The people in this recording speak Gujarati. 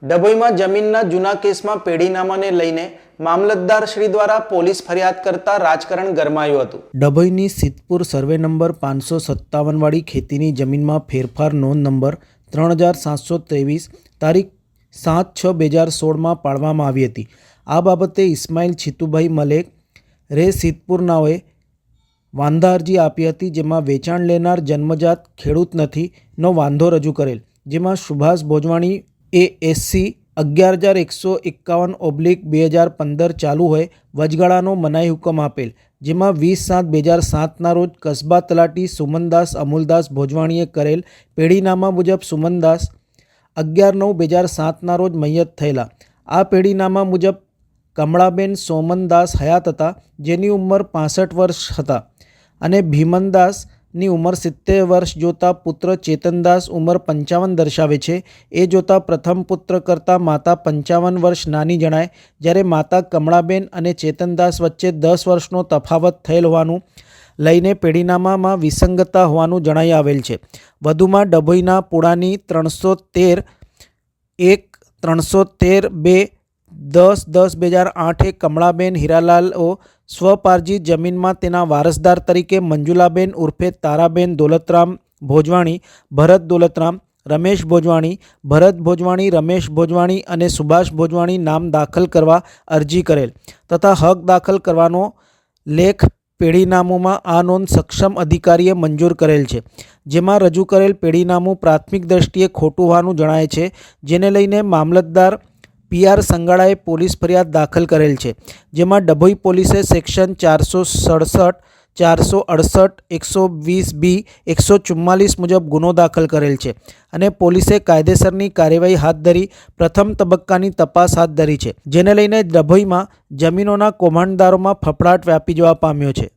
ડભોઈમાં જમીનના જૂના કેસમાં પેઢીનામાને લઈને મામલતદાર શ્રી દ્વારા પોલીસ ફરિયાદ કરતા રાજકારણ ગરમાયું હતું। ડભોઈની સિદ્ધપુર સર્વે નંબર 557 વાળી ખેતીની જમીનમાં ફેરફાર નોંધ નંબર 3723 તારીખ 7/6/2016 પાડવામાં આવી હતી। આ બાબતે ઇસ્માઇલ છીતુભાઈ મલેક રે સિદ્ધપુર નાઓએ વાંધા અરજી આપી હતી, જેમાં વેચાણ લેનાર જન્મજાત ખેડૂત નથી નો વાંધો રજૂ કરેલ, જેમાં સુભાષ ભોજવાણી એએસસી 11151/2015 ચાલુ હોય વચગાળાનો મનાઈ હુકમ આપેલ, જેમાં 20/7/2007 રોજ કસ્બા તલાટી સુમનદાસ અમુલદાસ ભોજવાણીએ કરેલ પેઢીનામા મુજબ સુમનદાસ 11/9/2007 રોજ મૈયત થયેલા। આ પેઢીનામા મુજબ કમળાબેન સોમનદાસ હયાત હતા, જેની ઉંમર 65 વર્ષ હતા, અને ભીમનદાસની ઉંમર 70 વર્ષ જોતા પુત્ર ચેતનદાસ ઉંમર 55 દર્શાવે છે। એ જોતા પ્રથમ પુત્ર કરતાં માતા 55 વર્ષ નાની જણાય, જ્યારે માતા કમળાબેન અને ચેતનદાસ વચ્ચે 10 વર્ષનો તફાવત થયેલ હોવાનું લઈને પેઢીનામામાં વિસંગતતા હોવાનું જણાઈ આવેલ છે। વધુમાં ડભોઈના પુણાની 313/10/2008 કમળાબેન હીરાલાલઓ સ્વપાર્જિત જમીનમાં તેના વારસદાર તરીકે મંજુલાબેન ઉર્ફે તારાબેન દોલતરામ ભોજવાણી, ભરત દોલતરામ, રમેશ ભોજવાણી, ભરત ભોજવાણી, રમેશ ભોજવાણી અને સુભાષ ભોજવાણી નામ દાખલ કરવા અરજી કરેલ તથા હક દાખલ કરવાનો લેખ પેઢીનામુંમાં આ નોંધ સક્ષમ અધિકારીએ મંજૂર કરેલ છે, જેમાં રજૂ કરેલ પેઢીનામું પ્રાથમિક દ્રષ્ટિએ ખોટું હોવાનું જણાય છે, જેને લઈને મામલતદાર PR સંગાળાએ પોલીસ ફરિયાદ દાખલ કરેલ છે, જેમાં ડભોઈ પોલીસે સેક્શન 467, 468, 120B, 144 મુજબ ગુનો દાખલ કરેલ છે, અને પોલીસે કાયદેસરની કાર્યવાહી હાથ ધરી પ્રથમ તબક્કાની તપાસ હાથ ધરી છે, જેને લઈને ડભોઈમાં જમીનોના કૌભાંડદારોમાં ફફડાટ વ્યાપી જવા પામ્યો છે।